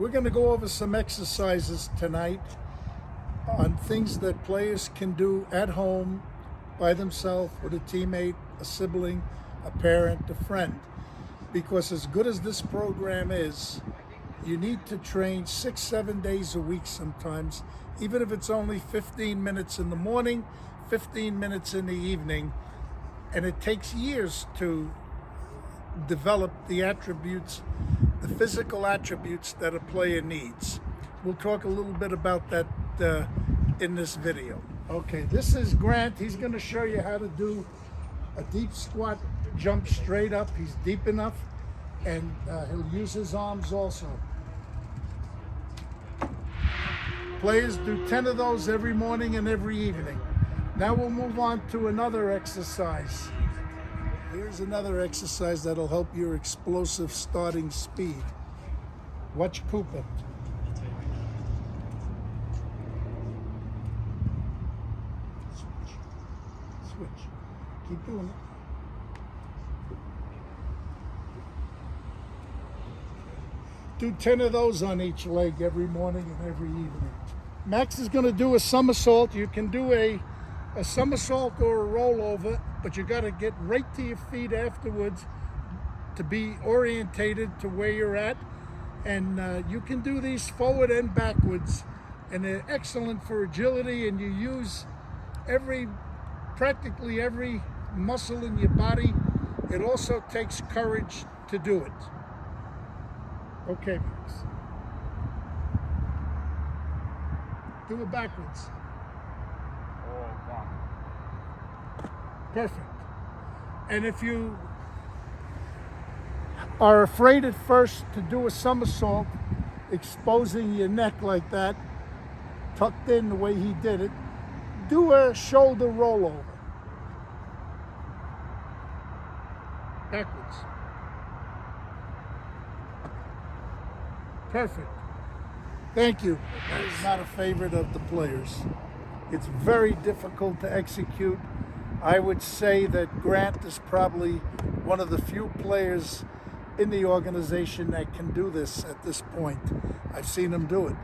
We're going to go over some exercises tonight on things that players can do at home by themselves with a teammate, a sibling, a parent, a friend. Because as good as this program is, you need to train 6-7 days a week sometimes, even if it's only 15 minutes in the morning, 15 minutes in the evening. And it takes years to develop the attributes, the physical attributes that a player needs. We'll talk a little bit about that in this video. Okay, this is Grant. He's going to show you how to do a deep squat, jump straight up. He's deep enough, and he'll use his arms also. Players do 10 of those every morning and every evening. Now we'll move on to another exercise. Here's another exercise that'll help your explosive starting speed. Watch Cooper. Switch. Keep doing it. Do 10 of those on each leg every morning and every evening. Max is going to do a somersault. You can do a somersault or a rollover, but you got to get right to your feet afterwards to be orientated to where you're at. And you can do these forward and backwards, and they're excellent for agility, and you use practically every muscle in your body. It also takes courage to do it. Okay, Max. Do it backwards. Perfect. And if you are afraid at first to do a somersault, exposing your neck like that, tucked in the way he did it, do a shoulder rollover. Backwards. Perfect. Thank you. That is not a favorite of the players. It's very difficult to execute. I would say that Grant is probably one of the few players in the organization that can do this at this point. I've seen him do it.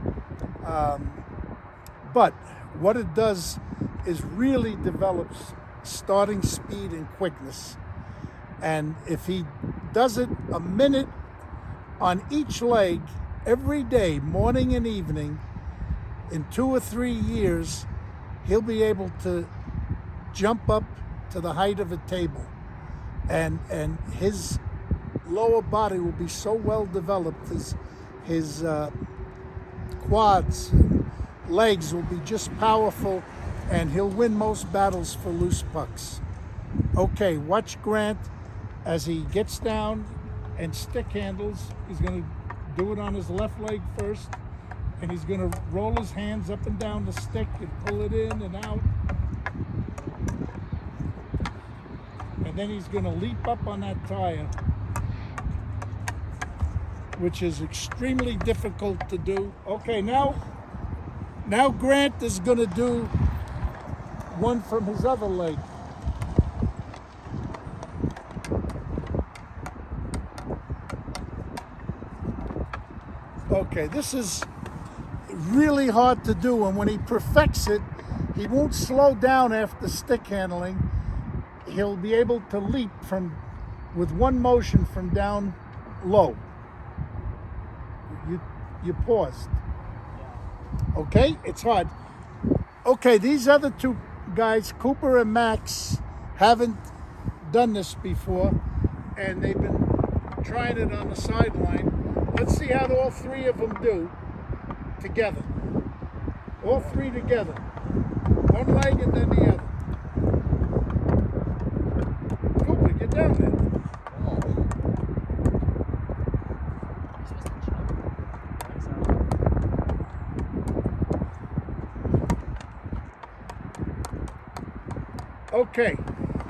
But what it does is really develops starting speed and quickness. And if he does it a minute on each leg every day, morning and evening, in 2 or 3 years, he'll be able to jump up to the height of a table, and his lower body will be so well developed, his quads and legs will be just powerful, and he'll win most battles for loose pucks. Okay, watch Grant as he gets down and stick handles. He's going to do it on his left leg first, and he's going to roll his hands up and down the stick and pull it in and out. And then he's going to leap up on that tire, which is extremely difficult to do. Okay, now Grant is going to do one from his other leg. Okay, this is really hard to do, and when he perfects it, he won't slow down after stick handling. He'll be able to leap with one motion from down low. You paused. Okay, it's hard. Okay, these other two guys, Cooper and Max, haven't done this before, and they've been trying it on the sideline. Let's see how all three of them do together. All three together. One leg and then the other. Cooper, get down there. Okay,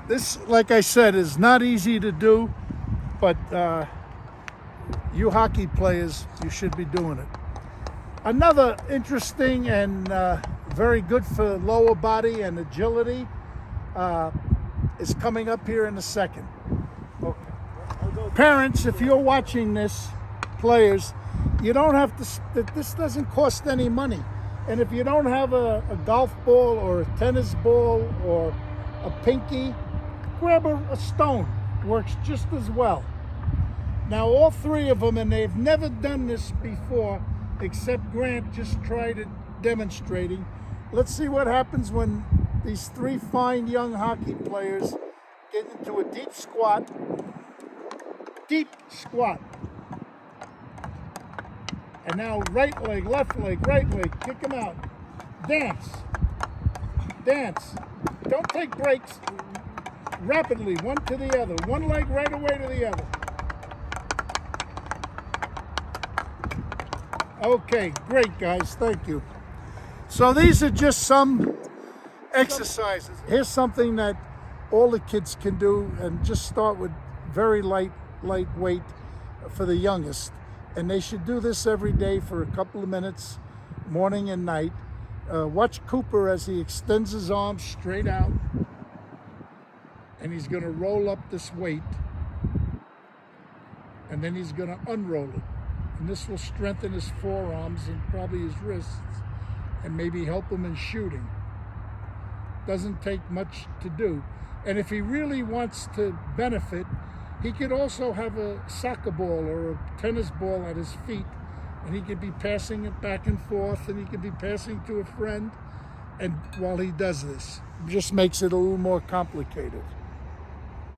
this, like I said, is not easy to do, but you hockey players, you should be doing it. Another interesting and very good for lower body and agility is coming up here in a second. Okay. Parents, if you're watching this, players, you don't have to, this doesn't cost any money. And if you don't have a golf ball or a tennis ball or a pinky, grab a stone. Works just as well. Now all three of them, and they've never done this before, except Grant just tried it demonstrating. Let's see what happens when these three fine young hockey players get into a deep squat. Deep squat. And now right leg, left leg, right leg, kick them out. Dance. Dance. Don't take breaks. Rapidly, one to the other. One leg right away to the other. Okay, great guys, thank you. So these are just some exercises. Here's something that all the kids can do, and just start with very lightweight for the youngest. And they should do this every day for a couple of minutes, morning and night. Watch Cooper as he extends his arms straight out, and he's going to roll up this weight, and then he's going to unroll it. And this will strengthen his forearms and probably his wrists, and maybe help him in shooting. Doesn't take much to do. And if he really wants to benefit, he could also have a soccer ball or a tennis ball at his feet, and he could be passing it back and forth, and he could be passing to a friend. And while he does this, it just makes it a little more complicated.